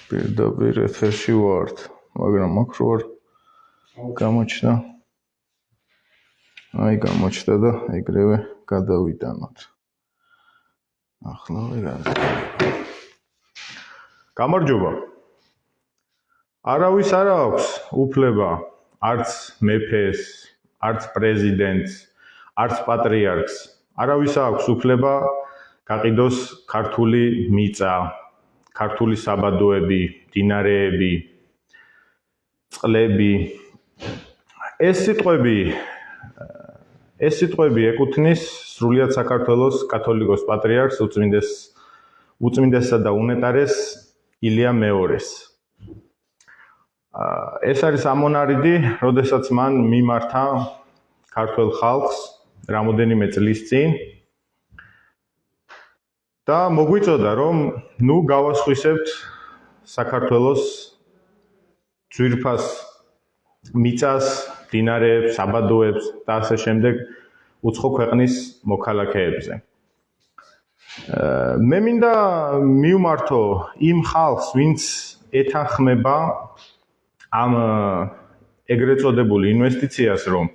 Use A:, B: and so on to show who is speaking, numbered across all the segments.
A: პირდაპირ ეთერში ვართ, მაგრამ აქ რო არ გამოჩნდა. აი გამოჩნდა და ეგრევე გადავიტანოთ. ახლა ვიღაც. გამარჯობა. არავის არ აქვს უფლება არც მეფეს, არც პრეზიდენტს, არც პატრიარქს. არავის აქვს უფლება გაყიდოს ქართული მიწა, ქართული საბადოები, მდინარეები, წყლები. ეს სიტყვები ეკუთვნის სრულიად საქართველოს კათოლიკოს პატრიარქს უწმინდესსა და უნეტარეს ილია მეორეს. ეს არის ამონარიდი, როდესაც მან მიმართა ქართულ ხალხს რამოდენიმე წლის წინ და მოგვიწოდა, რომ ნუ გავასხვისებთ საქართველოს ძვირფას მიწას, მდინარეებს, საბადოებს და ასე შემდეგ უცხო ქვეყნის მოქალაქეებზე. მე მინდა მივმართო იმ ხალხს, ვინც ეთანხმება ამ ეგრეთ წოდებულ ინვესტიციას, რომ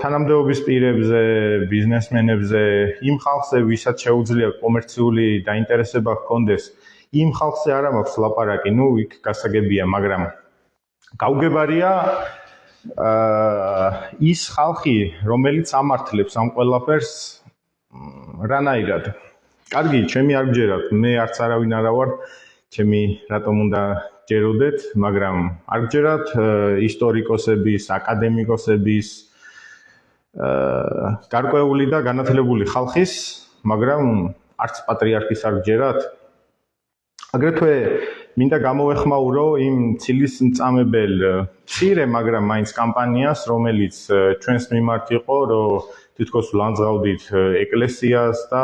A: თანამდებობის პირებზე, ბიზნესმენებზე, იმ ხალხზე, ვისაც შეუძლია კომერციული დაინტერესება ჰქონდეს, იმ ხალხზე არ მაქვს ლაპარაკი, იქ გასაგებია, მაგრამ გაუგებარია ის ხალხი, რომელიც ამართლებს ამ ყველაფერს რანაირად. კარგი, ჩემი არ გჯერათ, მე არც არავინ არა ვარ, ჩემი რატომ უნდა ჯეროდეთ, მაგრამ არ გჯერათ ისტორიკოსების, აკადემიკოსების, გარკვეული და განათლებული ხალხის, მაგრამ არც პატრიარქის არ გჯერათ. აგრეთვე მინდა გამოვეხმაურო იმ ცილისმწამებელ მცირე, მაგრამ მაინც კამპანიას, რომელიც ჩვენს მიმართ იყო, რომ თითქოს ვლანძღავდით ეკლესიას და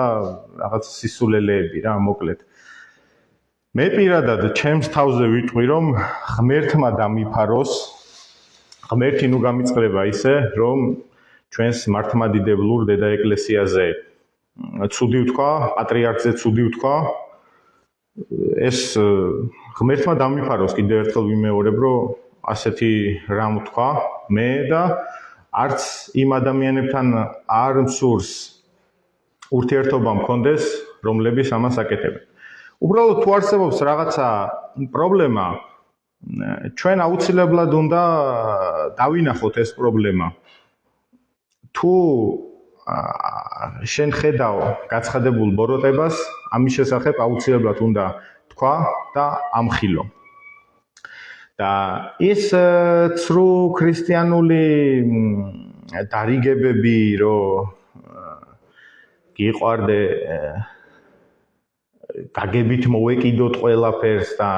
A: რაღაც სისულელეები რა, მოკლედ. მე პირადად ჩემს თავზე ვიტყვი, რომ ღმერთმა დამიფაროს, ღმერთი ნუ გამიწყდება ისე, რომ ჩვენს მართლმადიდებლურ დედა ეკლესიაზე ცუდი ვთქვა, პატრიარქზე ცუდი ვთქვა. ეს ღმერთმა დამიფაროს, კიდევ ერთხელ ვიმეორებ, რომ ასეთი რამ ვთქვა მე და არც იმ ადამიანებთან არ მსურს ურთიერთობა მქონდეს, რომლებიც ამას აკეთებენ. უბრალოდ თუ არსებობს რაღაცა პრობლემა, ჩვენ აუცილებლად უნდა დავინახოთ ეს პრობლემა. თუ შენ ხედავ გაცხადებულ ბოროტებას, ამის შესახებ აუცილებლად უნდა თქვა და ამხილო. და ის ცრუ ქრისტიანული დარიგებები, რომ გიყვარდე გაგებით მოვეკიდოთ ყველაფერს და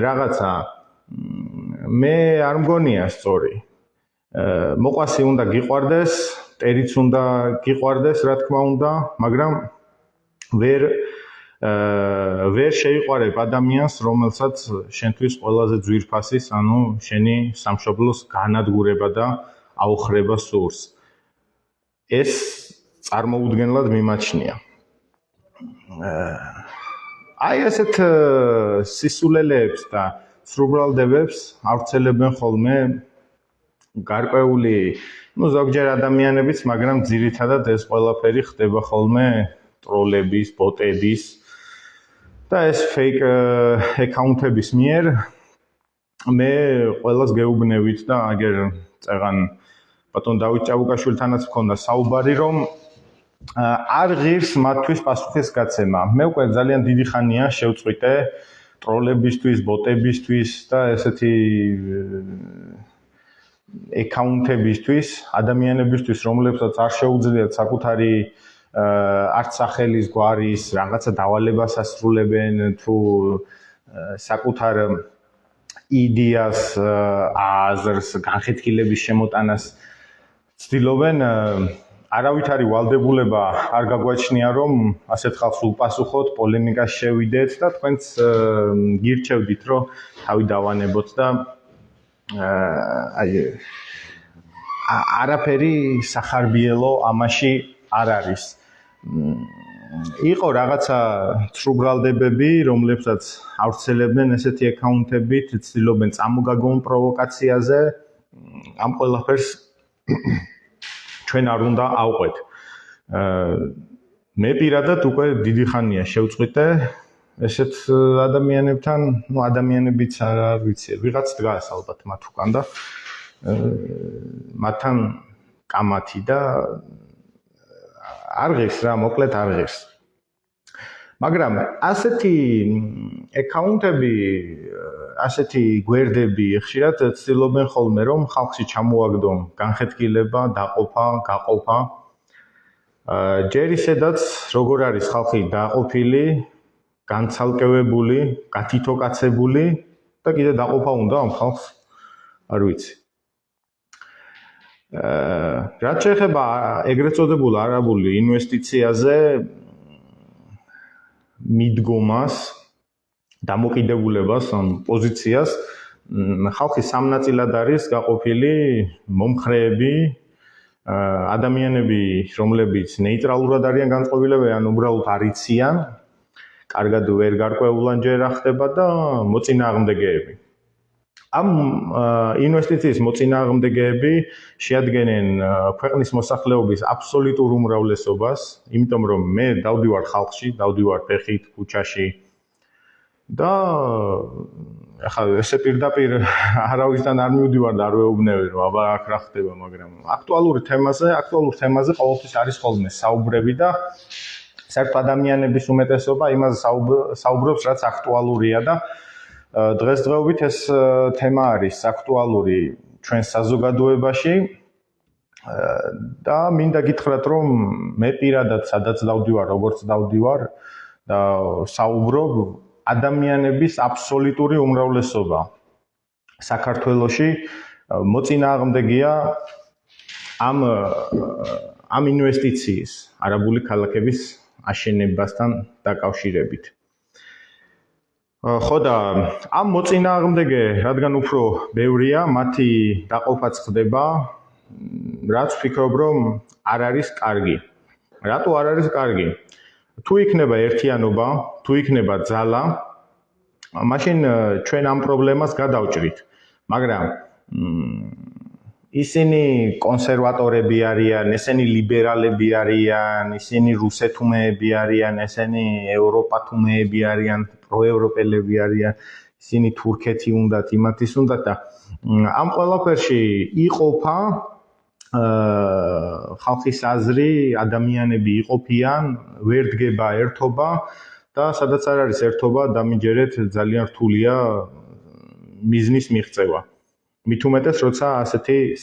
A: რაღაცა მე არ მგონია სწორი. მოყვასი უნდა გიყვარდეს, ტერიც უნდა გიყვარდეს, რა თქმა უნდა, მაგრამ ვერ შეიყვარებ ადამიანს, რომელსაც შენთვის ყველაზე ძვირფასის, ანუ შენი სამშობლოს განადგურება და აოხრება სურს. ეს წარმოუდგენლად მიმაჩნია. აი ესეთ სისულელეებს და სრუბრალდებებს ავრცელებენ ხოლმე გარკვეული, ზოგჯერ ადამიანებიც, მაგრამ ძირითადად ეს ყველაფერი ხდება ხოლმე ტროლების, ბოტების და ეს fake account-ების მიერ. მე ყველას გეუბნევით და აგერ წეგან ბატონ დავით ჭავუკაშვილთანაც მქონდა საუბარი, რომ არ ღირს მათთვის პასუხის გაცემა. მე უკვე ძალიან დიდი ხანია შევწყვიტე ტროლებისთვის, ბოტებისთვის და ესეთი account-ებისთვის, ადამიანებისთვის, რომლებსაც არ შეუძლიათ საკუთარი არც სახელის, გვარის, რაღაცა დავალებას ასრულებენ, თუ საკუთარ იდეას, აზრს, განხეთქილების შემოტანას ცდილობენ, არავითარი ვალდებულება არ გაგვაჩნია, რომ ასეთ ხალხს უპასუხოთ, პოლემიკას შევიდეთ და თქვენც გირჩევდით, რომ თავი დავანებოთ და არაფერი სახარბიელო ამაში არ არის. იყო რაღაცა ცრუბრალდებები, რომლებსაც ავრცელებდნენ ესეთი აკაუნტებით, ცდილობენ წამოგაგონ პროვოკაციაზე. ამ ყველაფერს ჩვენ არ უნდა ავყვეთ. მე პირადად უკვე დიდი ხანია შევწყვიტე ესეთ ადამიანებთან, ადამიანებიც არ ვიცი, ვიღაც დგას ალბათ მათ უკან და მათთან კამათი და არ ღირს რა, მოკლედ არ ღირს. მაგრამ ასეთი აკაუნტები, ასეთი გვერდები ხშირად ცდილობენ ხოლმე რომ ხალხში ჩამოაგდონ განხეთქილება, დაყოფა, გაყოფა. ჯერ ისედაც როგორ არის ხალხი დაყოფილი, განცალკევებული, გათითოკაცებული და კიდე დაყოფა უნდა ამ ხალხს, არ ვიცი. რაც შეეხება ეგრეთ წოდებულ არაბული ინვესტიციაზე მიდგომას, დამოკიდებულებას, ან პოზიციას, ხალხი სამ ნაწილად არის გაყოფილი: მომხრეები, ადამიანები, რომლებიც ნეიტრალურად არიან განწყობილები, ან უბრალოდ არ იციან, კარგად ვერ გარკვეულან ჯერ ახდება და მოწინააღმდეგეები. ამ ინვესტიციის მოწინააღმდეგეები შეადგენენ ქვეყნის მოსახლეობის აბსოლუტურ უმრავლესობას, იმიტომ რომ მე დავდივარ ხალხში, დავდივარ ფეხით, ქუჩაში და ახლა ესე პირდაპირ არავისთან არ მივდივარ და არ ვეუბნები რომ აბა აქ რა ხდება, მაგრამ აქტუალურ თემაზე ყოველთვის არის ხოლმე საუბრები და საერთოდ ადამიანების უმეტესობა იმაზე საუბრობს, რაც აქტუალურია და დღესდღეობით ეს თემა არის აქტუალური ჩვენ საზოგადოებაში და მინდა გითხრათ, რომ მე პირადად სადაც დავდივარ, როგორც დავდივარ და საუბრობ, ადამიანების აბსოლუტური უმრავლესობა საქართველოში მოწინააღმდეგეა ამ ინვესტიციის არაბული ქალაქების აშენებასთან დაკავშირებით. ხო და ამ მოწინააღმდეგე, რადგან უფრო ბევრია, მათი დაყოფაც ხდება, რაც ვფიქრობ, რომ არ არის კარგი. რატო არ არის კარგი? თუ იქნება ერთიანობა, თუ იქნება ძალა, მაშინ ჩვენ ამ პრობლემას გადავჭრით. მაგრამ ისინი კონსერვატორები არიან, ესენი ლიბერალები არიან, ისინი რუსეთუმეები არიან, ესენი ევროპათუმეები არიან, პროევროპელები არიან, ისინი თურქეთი უნდათ, იმათის უნდათ და ამ ყველაფერში იყოფა ხალხის აზრი, ადამიანები იყოფიან, ვერ დგება ერთობა და სადაც არ არის ერთობა, დამიჯერეთ ძალიან რთულია მიზნის მიღწევა. მით უმეტეს, როცა ასეთი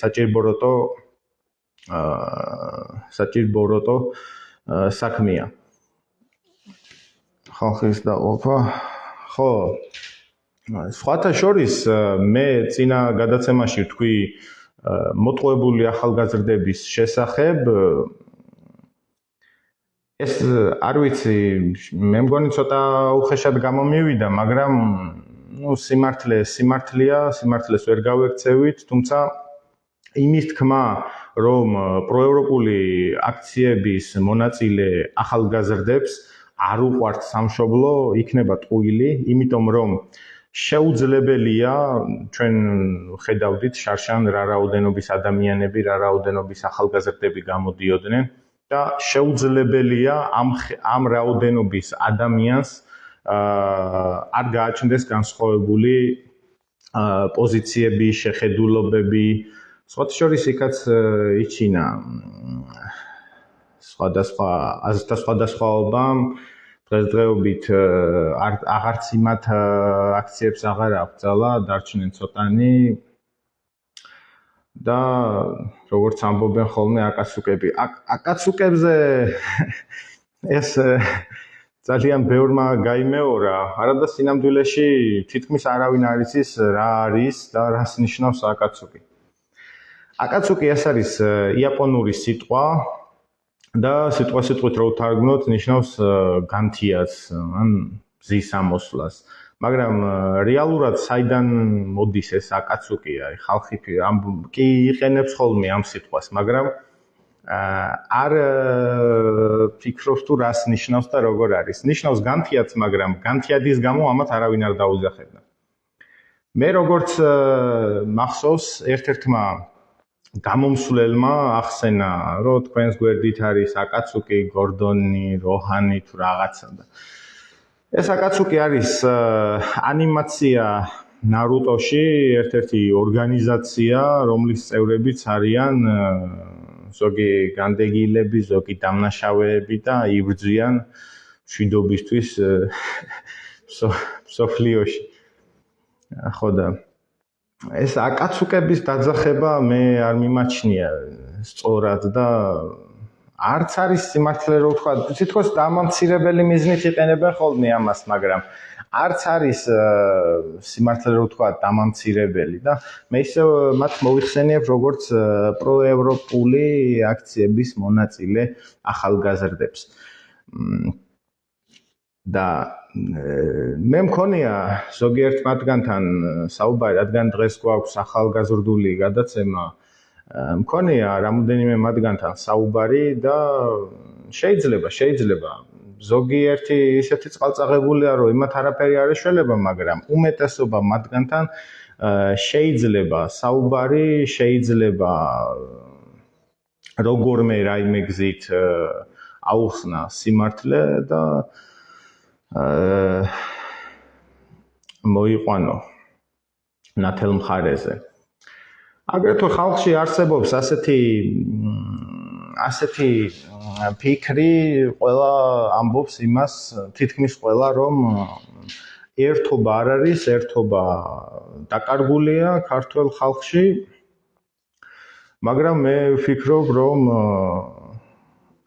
A: საჭიროებო საქმეა. ხალხის დაყოფა. ხო. სხვათა შორის მე წინა გადაცემაში ვთქვი მოტყუებული ახალგაზრდების შესახებ. ეს არ ვიცი, მე მგონი ცოტა უხეშად გამომივიდა, მაგრამ სიმართლეს ვერ გავექცევით, თუმცა იმის თქმა, რომ პროევროპული აქციების მონაწილე ახალგაზრდებს არ უყვართ სამშობლო, იქნება ტყუილი, იმიტომ რომ შეუძლებელია, ჩვენ ხედავდით შარშან რა რაოდენობის ადამიანები, რა რაოდენობის ახალგაზრდები გამოდიოდნენ და შეუძლებელია ამ რაოდენობის ადამიანს არ გააჩნდეს განსხვავებული პოზიციები, შეხედულობები. სხვათა შორის იქაც იჩინა სხვადასხვაობამ, დღესდღეობით აღარც იმათ აქციებს აღარ აქვს ძალა, დარჩნენ ცოტანი და როგორც ამბობენ ხოლმე აკაცუკები. აკაცუკებზე ეს ძალიან ბევრმა გაიმეორა, არადა სინამდვილეში თითქმის არავინ არ იცის რა არის და რას ნიშნავს აკაცუკი. აკაცუკი ეს არის იაპონური სიტყვა და სიტყვით რო ვთარგმნოთ, ნიშნავს განთიას, ან მზის ამოსვლას. მაგრამ რეალურად საიდან მოდის ეს აკაცუკი? ხალხი კი იყენებს ხოლმე ამ სიტყვას, მაგრამ არ ფიქრობს თუ რას ნიშნავს და როგორ არის. ნიშნავს განთიადს, მაგრამ განთიადის გამო ამათ არავინ არ დაუძახებდა. მე როგორც მახსოვს ერთ-ერთმა გამომსვლელმა ახსენა, რომ თქვენს გვერდით არის აკაცუკი, გორდონი, როჰანი თუ რაღაცა და ეს აკაცუკი არის ანიმაცია ნარუტოში, ერთ-ერთი ორგანიზაცია, რომლის წევრებიც არიან ზოგი განდეგილები, ზოგი დამნაშავეები და იბრძვიან მშვიდობისთვის სოფლიოში. ხო და ეს აკაცუკების დაძახება მე არ მიმაჩნია სწორად და არც არის სიმართლე რომ ვთქვა, თითქოს დამამცირებელი მიზნით იყენებენ ხოლმე ამას, მაგრამ არც არის სიმართლე რომ ვთქვა დამამცირებელი და მე ისევ მათ მოიხსენიებ როგორც პროევროპული აქციების მონაწილე ახალგაზრდებს. და მე მქონია ზოგიერთ მათგანთან საუბარი, რადგან დღეს გვაქვს ახალგაზრდული გადაცემა, მქონია რამოდენიმე მათგანთან საუბარი და შეიძლება ზოგიერთი ისეთი წყალწაღებულია, რომ იმათ არაფერი არ ეშველება, მაგრამ უმეტესობა მათგანთან შეიძლება საუბარი, შეიძლება როგორმე რაიმე გზით აუხსნა სიმართლე და მოიყვანო ნათელ მხარეზე. აგრეთვე ხალხში არსებობს ასეთი ფიქრი, ყველა ამბობს იმას, თითქმის ყველა, რომ ერთობა არ არის, ერთობა დაკარგულია ქართულ ხალხში, მაგრამ მე ვფიქრობ, რომ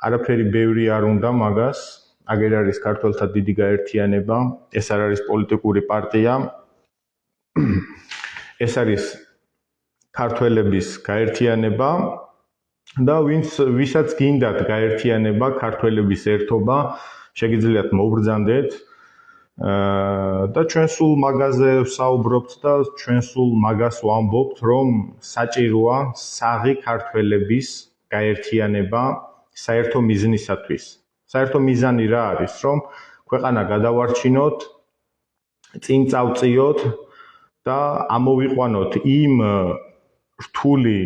A: არაფერი ბევრი არ უნდა მაგას. აგერ არის ქართველთა დიდი გაერთიანება, ეს არ არის პოლიტიკური პარტია, ეს არის ქართველების გაერთიანება და ვისაც გინდათ გაერთიანება, ქართველების ერთობა, შეგიძლიათ მოვბრძანდეთ და ჩვენ სულ მაგაზე ვსაუბრობთ და ჩვენ სულ მაგას ვამბობთ, რომ საჭიროა საღი ქართველების გაერთიანება საერთო მიზნისათვის. საერთო მიზანი რა არის, რომ ქვეყანა გადავარჩინოთ, წინ წავწიოთ და ამოვიყვანოთ იმ რთული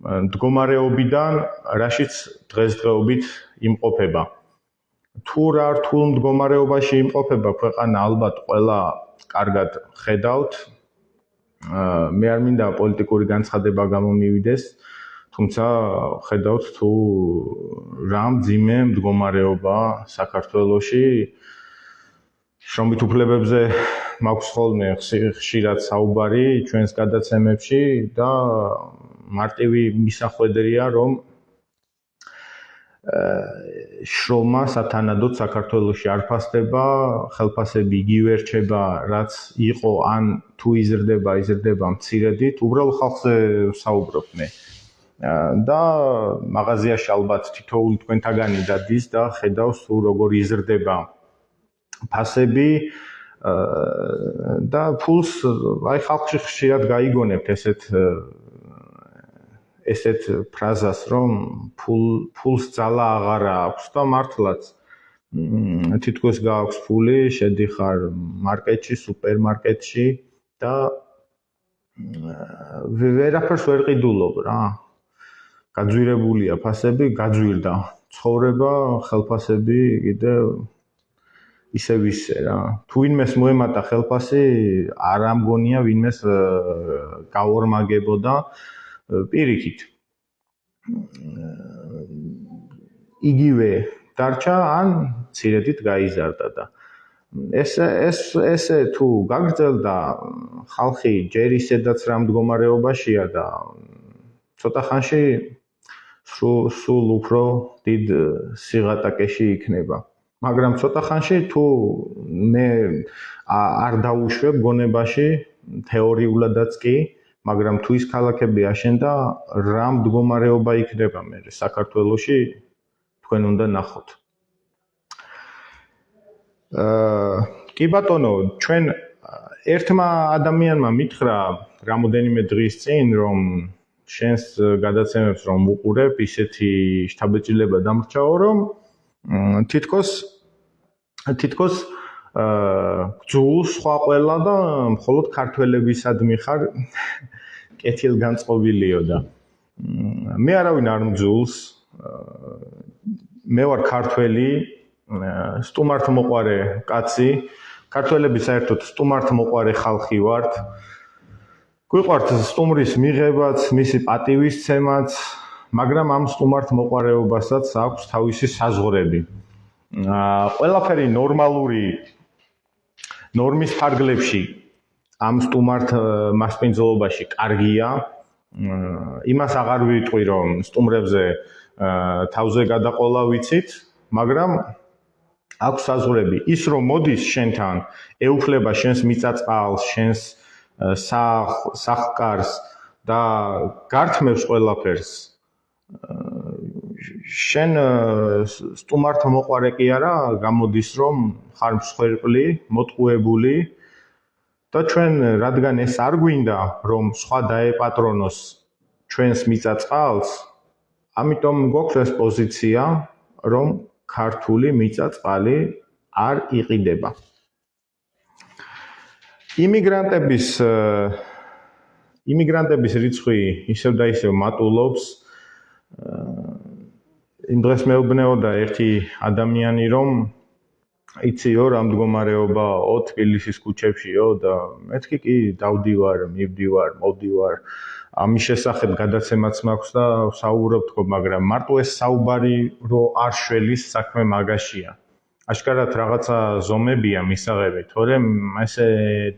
A: მდგომარეობიდან, რაშიც დღესდღეობით იმყოფება. თუ რა რთულ მდგომარეობაში იმყოფება ქვეყანა, ალბათ ყველა კარგად ხედავთ. მე არ მინდა პოლიტიკური განცხადება გამომივიდეს, თუმცა ხედავთ თუ რა მძიმე მდგომარეობა საქართველოში. შრომით უფლებებზე მაქვს ხოლმე ხშირად საუბარი ჩვენს გადაცემებში და მარტივი მისახვედრია, რომ შრომა სათანადოდ საქართველოში არ ფასდება, ხელფასები იგივე რჩება, რაც იყო, ან თუ იზრდება მცირედით, უბრალოდ ხალხზე ვსაუბრობ მე. და მაღაზიაში ალბათ თითოეული თქვენთაგანი დადის და ხედავს თუ როგორ იზრდება ფასები და ფულს აი ხალხში ხშირად გაიგონებთ ესეთ ფრაზას, რომ ფულს ძალა აღარა აქვს და მართლაც თითქოს გააქვს ფული, შედიხარ მარკეტში, სუპერმარკეტში და ვერაფერს ვერ ყიდულობ რა. გაძვირებულია ფასები, გაძვირდა ცხოვრება, ხელფასები კიდე ისევ ისე რა. თუ ვინმეს მოემატა ხელფასი, არ ამგონია ვინმეს გაორმაგებოდა პირიქით. იგივე დარჩა ან მცირედით გაიზარდა და ესე თუ გაგრძელდა ხალხი ჯერ ისედაც რა მდგომარეობაშია და ცოტა ხანში სულ უფრო დიდ სიღატაკეში იქნება. მაგრამ ცოტა ხანში თუ მე არ დავუშვებ გონებაში, თეორიულადაც კი, მაგრამ თუ ის ქალაქები აშენდა, რა მდგომარეობა იქნება მე საქართველოში, თქვენ უნდა ნახოთ. კი ბატონო, ჩვენ ერთმა ადამიანმა მითხრა რამოდენიმე დღის წინ, რომ შენს გადაცემებს რომ უყურებ, ისეთი შთაბეჭდილება დამრჩაო, რომ თითქოს გძულს სხვა ყველა და მხოლოდ ქართველებისადმი ხარ კეთილგანწყობილიო და მე არავინ არ მძულს, მე ვარ ქართველი, სტუმართმოყვარე კაცი, ქართველები საერთოდ სტუმართმოყვარე ხალხი ვართ. გვიყვართ სტუმრის მიღებაც, მისი პატივისცემაც, მაგრამ ამ სტუმართმოყვარეობასაც აქვს თავისი საზღვრები. ყველაფერი ნორმალური ნორმის ფარგლებში ამ სტუმართ მასპინძლობაში კარგია. იმას აღარ ვიტყვი, რომ სტუმრებზე თავზე გადაყოლა ვიცით, მაგრამ აქვს საზღვრები. ის რომ მოდის შენთან, ეუფლება შენს მიწა-წყალს, შენს სახლ-კარს და გართმევს ყველაფერს. შენ სტუმართმოყვარე კი არა, გამოდის რომ ხარ მსხვერპლი, მოტყუებული და ჩვენ რადგან ეს არ გვინდა, რომ სხვა დაეპატრონოს ჩვენს მიწა-წყალს, ამიტომ გვაქვს ეს პოზიცია, რომ ქართული მიწა-წყალი არ იყიდება. იმიგრანტების რიცხვი ისევ და ისევ მატულობს. იმ დღეს მეუბნეოდა ერთი ადამიანი, რომ იციო რა მდგომარეობაო თბილისის ქუჩებშიო და მეთქი კი დავდივარ, მივდივარ, მოვდივარ. ამის შესახებ გადაცემაც მაქვს და საუბრობ თქო, მაგრამ მარტო ეს საუბარი რო არ შველის საქმე მაგაშია. აშკარად რაღაცა ზომებია მისაღები, თორემ ესე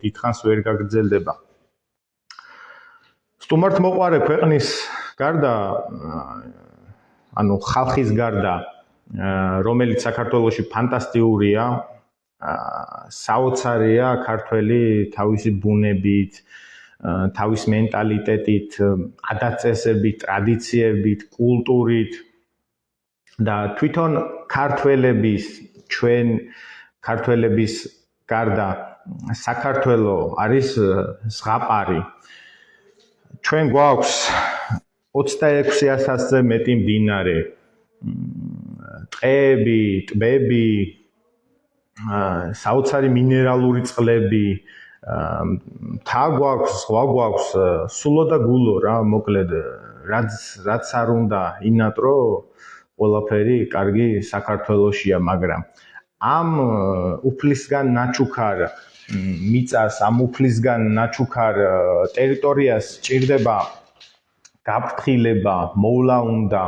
A: დიდხანს ვერ გაგრძელდება. სტუმართმოყვარე ქვეყნის გარდა, ანუ ხალხის გარდა, რომელიც საქართველოში ფანტასტიურია, საოცარია ქართველი თავისი ბუნებით, თავის მენტალიტეტით, ადათ-წესებით, ტრადიციებით, კულტურით და თვითონ ჩვენ ქართველების გარდა საქართველო არის ზღაპარი. ჩვენ გვაქვს 26,000-ზე მეტი მდინარე, ტყეები, ტბები, საოცარი მინერალური წყლები, მთა გვაქვს, ზღვა გვაქვს, სულო და გულო რა, მოკლედ, რაც არ უნდა ინატრო, ყველაფერი კარგი საქართველოშია, მაგრამ ამ უფლისგან ნაჩუქარ მიწას, ამ უფლისგან ნაჩუქარ ტერიტორიას ჭირდება გაფრთხილება, მოვლა უნდა.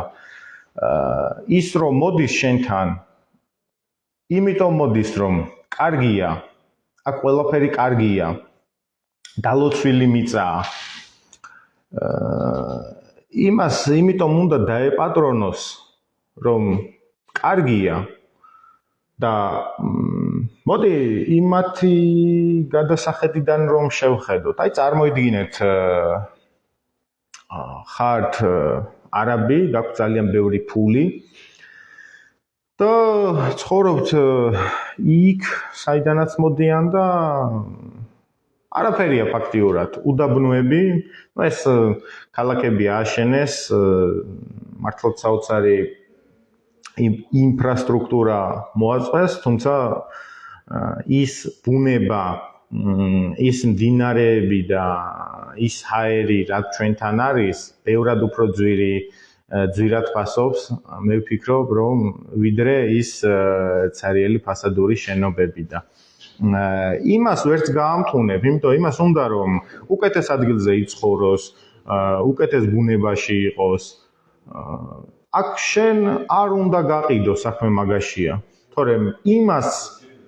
A: ის რომ მოდის შენთან, იმიტომ მოდის, რომ კარგია, აქ ყველაფერი კარგია, დალოცვილი მიწაა. იმიტომ უნდა დაეპატრონოს, რომ კარგია და მოდი იმათი გადასახედიდან რომ შევხედოთ. აი წარმოიდგინეთ ხართ არაბი, გაქვთ ძალიან ბევრი ფული და ცხოვრობთ იქ, საიდანაც მოდიან და არაფერია ფაქტიურად, უდაბნოები, ეს ქალაქები ააშენეს, მართლაც საოცარი ინფრასტრუქტურა მოაწყვეს, თუმცა ის ბუნება, ის მდინარეები და ის ჰაერი, რაც ჩვენთან არის, ბევრად უფრო ძვირად ფასობს, მე ვფიქრობ, რომ ვიდრე ის ცარიელი ფასადური შენობები და იმას ვერც გაამთუნებ, იმიტომ იმას უნდა რომ უკეთეს ადგილზე იცხოვროს, უკეთეს ბუნებაში იყოს. აქ შენ არ უნდა გაყიდო საქმე მაგაშია, თორემ იმას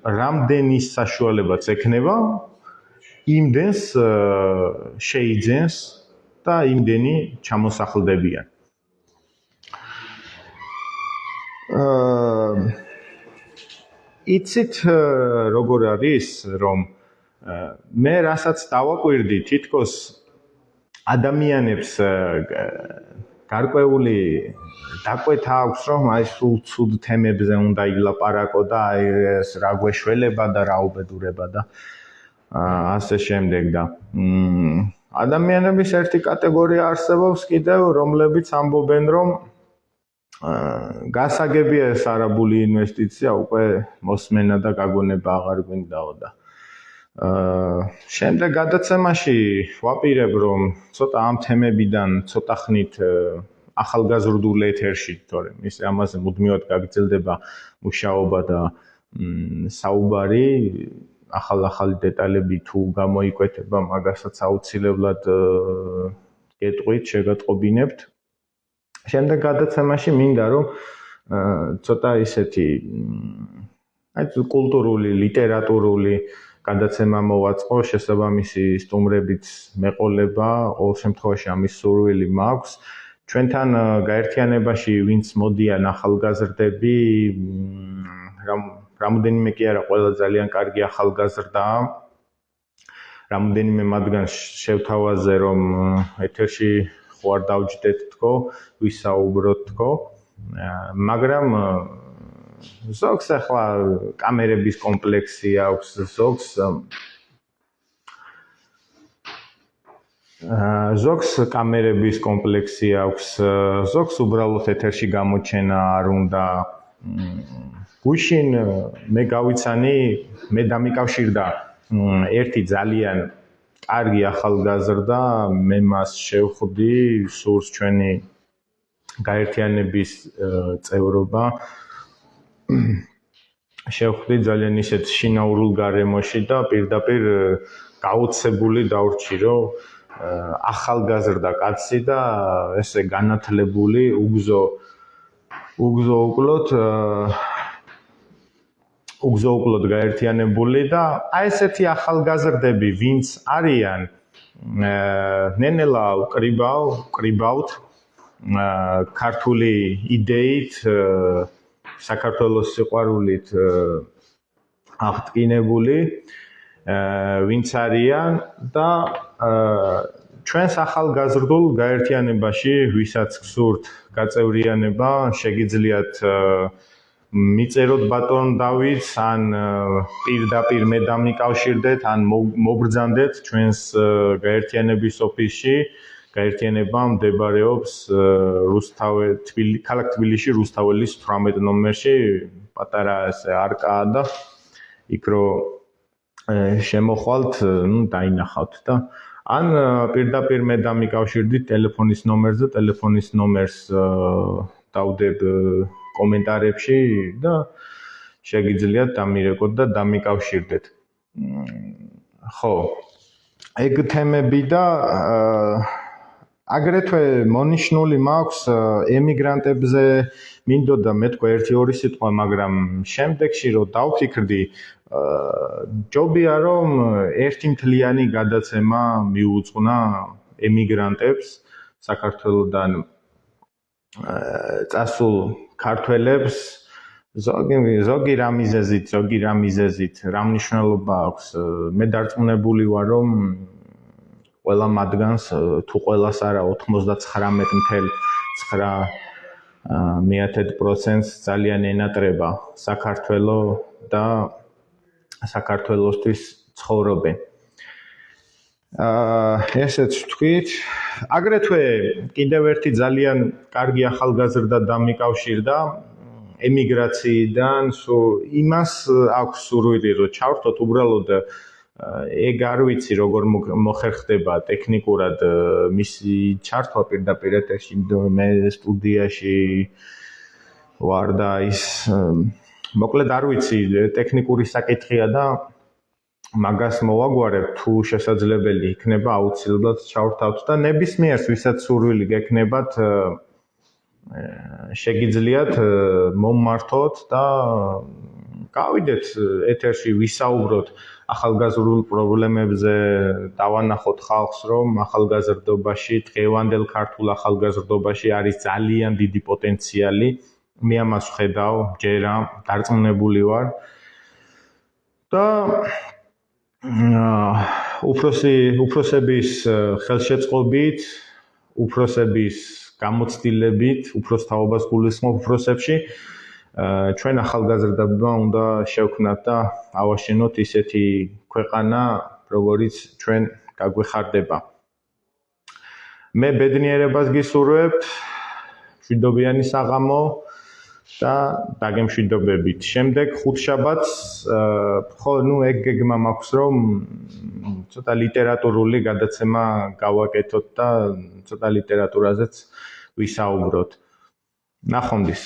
A: რამდენის საშუალებაც ექნება, იმდენს შეიძენს და იმდენი ჩამოსახლდებიან. იცით როგორ არის, რომ მე რასაც დავაკვირდი, თითქოს ადამიანებს გარკვეული დაკვეთა აქვს, რომ აი სულ ცუდ თემებზე უნდა ილაპარაკო და აი ეს რა გვეშველება და რა უბედურება და ასე შემდეგ და ადამიანების ერთი კატეგორია არსებობს კიდევ, რომლებიც ამბობენ, რომ გასაგებია ეს არაბული ინვესტიცია უკვე მოსმენა და გაგონება აღარ გვინდაო და შემდეგ გადაცემაში ვაპირებ, რომ ცოტა ამ თემებიდან ცოტა ხნით ახალგაზრდულ ეთერში, თორემ ის ამაზე მუდმივად გაგრძელდება მუშაობა და საუბარი, ახალ-ახალი დეტალები თუ გამოიკვეთება, მაგასაც აუცილებლად გეტყვით, შეგატყობინებთ. შემდეგ გადაცემაში მინდა რომ ცოტა ისეთი კულტურული, ლიტერატურული გადაცემა მოვაწყო, შესაბამისი სტუმრებით მეყოლება, ყოველ შემთხვევაში ამის სურვილი მაქვს. ჩვენთან გაერთიანებაში ვინც მოდიან ახალგაზრდები, რამოდენიმე კი არა, ყველა ძალიან კარგი ახალგაზრდაა. რამოდენიმე მათგან შევთავაზე, რომ ეთერში ხო არ დავჯდეთ თქო, ვისაუბროთ თქო, მაგრამ ზოგს ახლა კამერების კომპლექსი აქვს, ზოგს კამერების კომპლექსი აქვს, ზოგს უბრალოდ ეთერში გამოჩენა არ უნდა. გუშინ მე გავიცანი, მე დამიკავშირდა ერთი ძალიან კარგი ახალგაზრდა, მე მას შევხვდი, სურს ჩვენი გაერთიანების წევრობა. შევხვდი ძალიან ისეთ შინაურულ გარემოში და პირდაპირ გაუცებული დავრჩი, რომ ახალგაზრდა კაცი და ესე განათლებული, უგზო უკლოდ გაერთიანებული და აი ესეთი ახალგაზრდები, ვინც არიან, ნენელა ვკრიბავთ ქართული იდეით, საქართველოს სიყვარულით აღტკინებული, ვინც არიან და ჩვენს ახალგაზრდულ გაერთიანებაში, ვისაც გსურთ გაწევრიანება, შეგიძლიათ მიწეროთ ბატონ დავით, ან პირდაპირ მე დამიკავშირდეთ, ან მობრძანდეთ ჩვენს გაერთიანების ოფისში. გაერთიანება მდებარეობს ქალაქ თბილისში, რუსთაველის 18 ნომერში, პატარა ესე არკაა და იქ რო შემოხვალთ, დაინახავთ და ან პირდაპირ მე დამიკავშირდით ტელეფონის ნომერზე, ტელეფონის ნომერს დავდებ კომენტარებში და შეგიძლიათ დამირეკოთ და დამიკავშირდეთ. ხო, ეგ თემები და აგრეთვე მონიშნული მაქვს ემიგრანტებზე, მინდოდა მეთქვა 1-2 სიტყვა, მაგრამ შემდეგში რო დავფიქრდი, ჯობია რომ ერთი მთლიანი გადაცემა მიუძღვნა ემიგრანტებს, საქართველოდან წასულ ქართველებს, ზოგი რა მიზეზით, რა მნიშვნელობა აქვს. მე დარწმუნებული ვარ, რომ ყველა მათგანს, თუ ყველას არა, 99.9% ძალიან ენატრება საქართველო და საქართველოსთვის ცხოვრობენ. ესეც ვთქვით. აგრეთვე კიდევ ერთი ძალიან კარგი ახალგაზრდა დამიკავშირდა ემიგრაციიდან, იმას აქვს სურვილი, რომ ჩავრთოთ უბრალოდ ეგ არ ვიცი როგორ მოხერხდება ტექნიკურად მისი ჩართვა პირდაპირ ეთერში, მე სტუდიაში ვარ და ის მოკლედ არ ვიცი, ტექნიკური საკითხია და მაგას მოვაგვარებ, თუ შესაძლებელი იქნება აუცილებლად ჩავრთავთ და ნებისმიერს ვისაც სურვილი გექნებათ შეგიძლიათ მომმართოთ და გავიდეთ ეთერში ვისაუბროთ ახალგაზრდულ პრობლემებზე, დავანახოთ ხალხს, რომ ახალგაზრდობაში, დღევანდელ ქართულ ახალგაზრდობაში არის ძალიან დიდი პოტენციალი. მე ამას ვხედავ, ჯერა, დარწმუნებული ვარ. და უფროსების ხელშეწყობით, უფროსების გამოცდილებით, უფროს თაობას გულისხმობ უფროსებში, ჩვენ ახალგაზრდებმა უნდა შევქმნათ და ავაშენოთ ისეთი ქვეყანა, როგორიც ჩვენ გაგვეხარდება. მე ბედნიერებას გისურვებ, მშვიდობიანი საღამო და დაგემშვიდობებით. შემდეგ ხუთშაბათს ხო, ეგ მაქვს რომ ცოტა ლიტერატურული გადაცემა გავაკეთოთ და ცოტა ლიტერატურაზეც ვისაუბროთ. ნახვამდის.